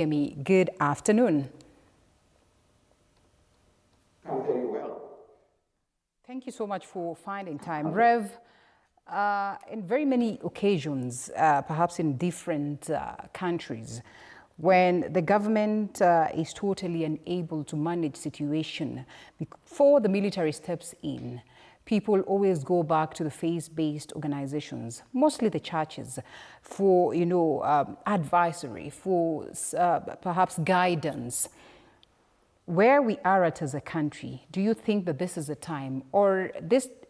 Good afternoon. I'm very well. Thank you so much for finding time. Rev, in very many occasions, perhaps in different countries, when the government is totally unable to manage situation, before the military steps in, people always go back to the faith-based organizations, mostly the churches, for, advisory, for perhaps guidance. Where we are at as a country, do you think that this is a time, or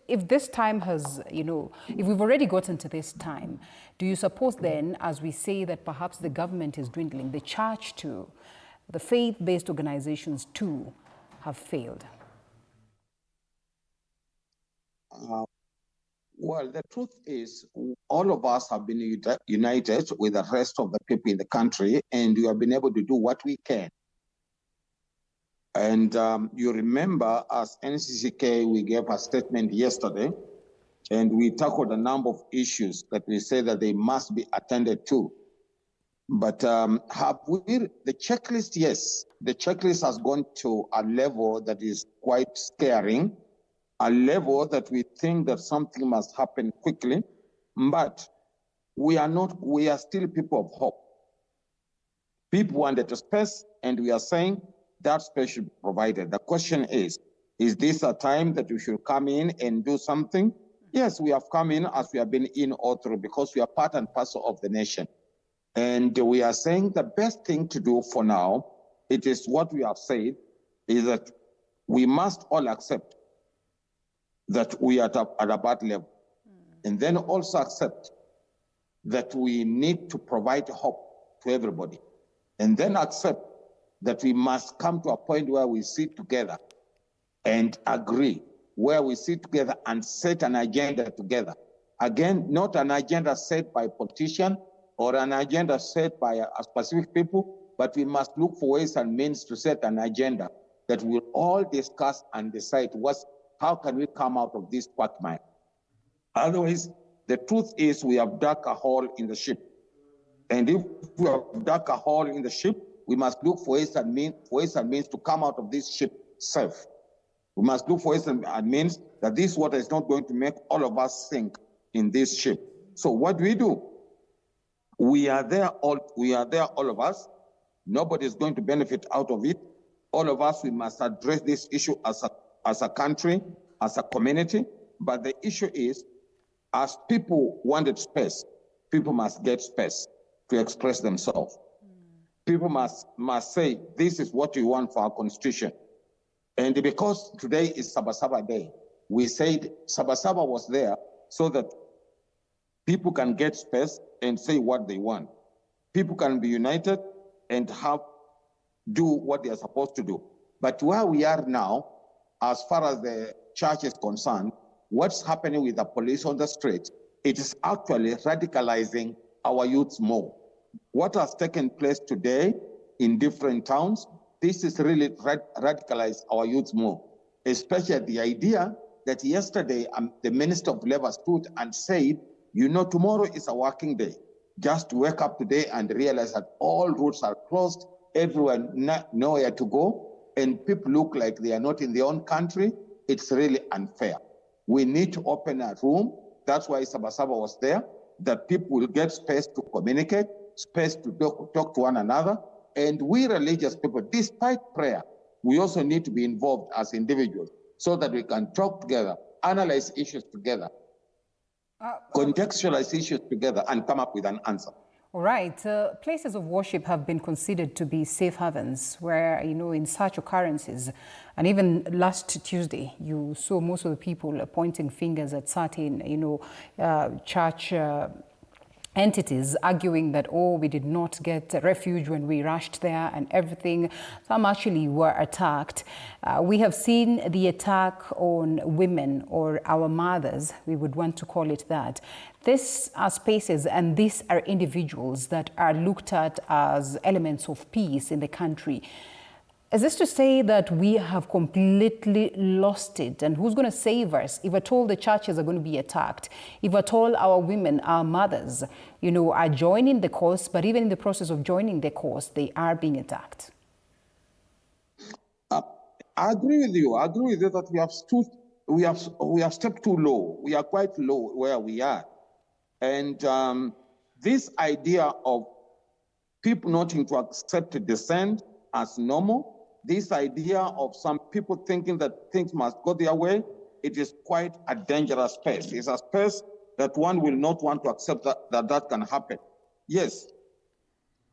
if this time has, if we've already gotten to this time, do you suppose then, as we say that perhaps the government is dwindling, the church too, the faith-based organizations too, have failed? Well, the truth is, all of us have been united with the rest of the people in the country, and we have been able to do what we can. And you remember, as NCCK, we gave a statement yesterday, and we tackled a number of issues that we say that they must be attended to. But have we, the checklist, yes, the checklist has gone to a level that is quite scaring, a level that we think that something must happen quickly, but we are still people of hope. People wanted a space, and we are saying that space should be provided. The question is this a time that we should come in and do something? Yes, we have come in as we have been in all through, because we are part and parcel of the nation. And we are saying the best thing to do for now, it is what we have said, is that we must all accept that we are at a bad level. And then also accept that we need to provide hope to everybody. And then accept that we must come to a point where we sit together and agree, where we sit together and set an agenda together. Again, not an agenda set by politicians or an agenda set by a specific people, but we must look for ways and means to set an agenda that we'll all discuss and decide how can we come out of this quagmire. Otherwise, the truth is we have dug a hole in the ship. And if we have dug a hole in the ship, we must look for ways and means to come out of this ship safe. We must look for ways and means that this water is not going to make all of us sink in this ship. So what do? We are there, all of us. Nobody is going to benefit out of it. All of us, we must address this issue as a country, as a community. But the issue is, as people wanted space, people must get space to express themselves. People must say, this is what we want for our constitution. And because today is Sabasaba Day, we said Sabasaba was there so that people can get space and say what they want. People can be united and do what they are supposed to do. But where we are now, as far as the church is concerned, what's happening with the police on the street, it is actually radicalizing our youths more. What has taken place today in different towns, this is really radicalized our youths more, especially the idea that yesterday the Minister of Labor stood and said, tomorrow is a working day. Just wake up today and realize that all roads are closed, everyone nowhere to go, and people look like they are not in their own country. It's really unfair. We need to open a room. That's why Sabasaba was there, that people will get space to communicate, space to talk to one another. And we religious people, despite prayer, we also need to be involved as individuals so that we can talk together, analyze issues together, contextualize issues together, and come up with an answer. All right. Places of worship have been considered to be safe havens where, in such occurrences, and even last Tuesday, you saw most of the people pointing fingers at certain, church entities, arguing that, we did not get refuge when we rushed there and everything. Some actually were attacked. We have seen the attack on women, or our mothers, we would want to call it that. These are spaces and these are individuals that are looked at as elements of peace in the country. Is this to say that we have completely lost it? And who's going to save us if at all the churches are going to be attacked? If at all our women, our mothers, are joining the cause, but even in the process of joining the cause, they are being attacked? I agree with you. I agree with you that we have stepped too low. We are quite low where we are. And this idea of people not to accept dissent as normal, this idea of some people thinking that things must go their way, it is quite a dangerous space. It's a space that one will not want to accept that can happen. Yes,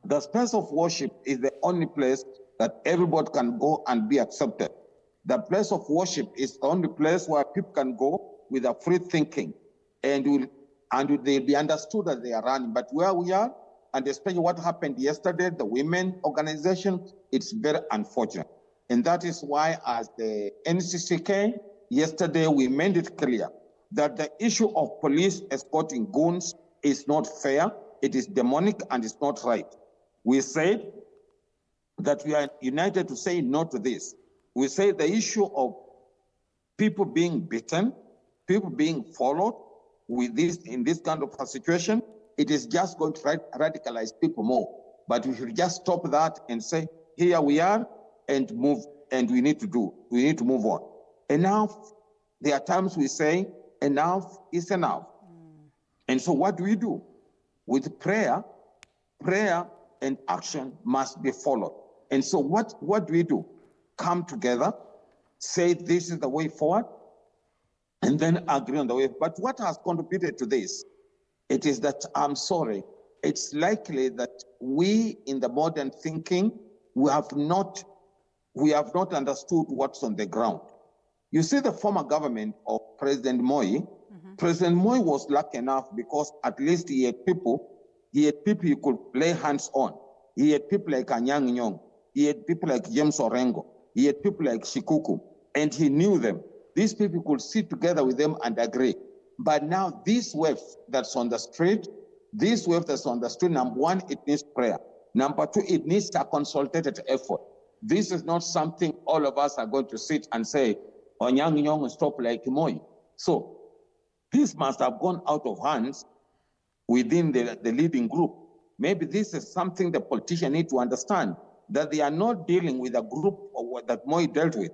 the space of worship is the only place that everybody can go and be accepted. The place of worship is the only place where people can go with a free thinking and they'll be understood that they are running. But where we are, and especially what happened yesterday, the women organization, it's very unfortunate. And that is why, as the NCCK, yesterday we made it clear that the issue of police escorting goons is not fair, it is demonic, and it's not right. We said that we are united to say no to this. We say the issue of people being beaten, people being followed with this in this kind of a situation, it is just going to radicalize people more. But we should just stop that and say, here we are, and move, and we need to move on. Enough, there are times we say, enough is enough. And so what do we do? With prayer and action must be followed. And so what do we do? Come together, say this is the way forward, and then agree on the way. But what has contributed to this? It is that, I'm sorry, it's likely that we in the modern thinking, we have not understood what's on the ground. You see the former government of President Moi, President Moi was lucky enough because at least he had people he could lay hands on. He had people like Anyang' Nyong'o, he had people like James Orengo, he had people like Shikuku, and he knew them. These people could sit together with them and agree. But now this wave that's on the street, number one, it needs prayer. Number two, it needs a consultated effort. This is not something all of us are going to sit and say, Anyang' Nyong'o stop like Moi. So this must have gone out of hands within the leading group. Maybe this is something the politicians need to understand, that they are not dealing with a group that Moi dealt with.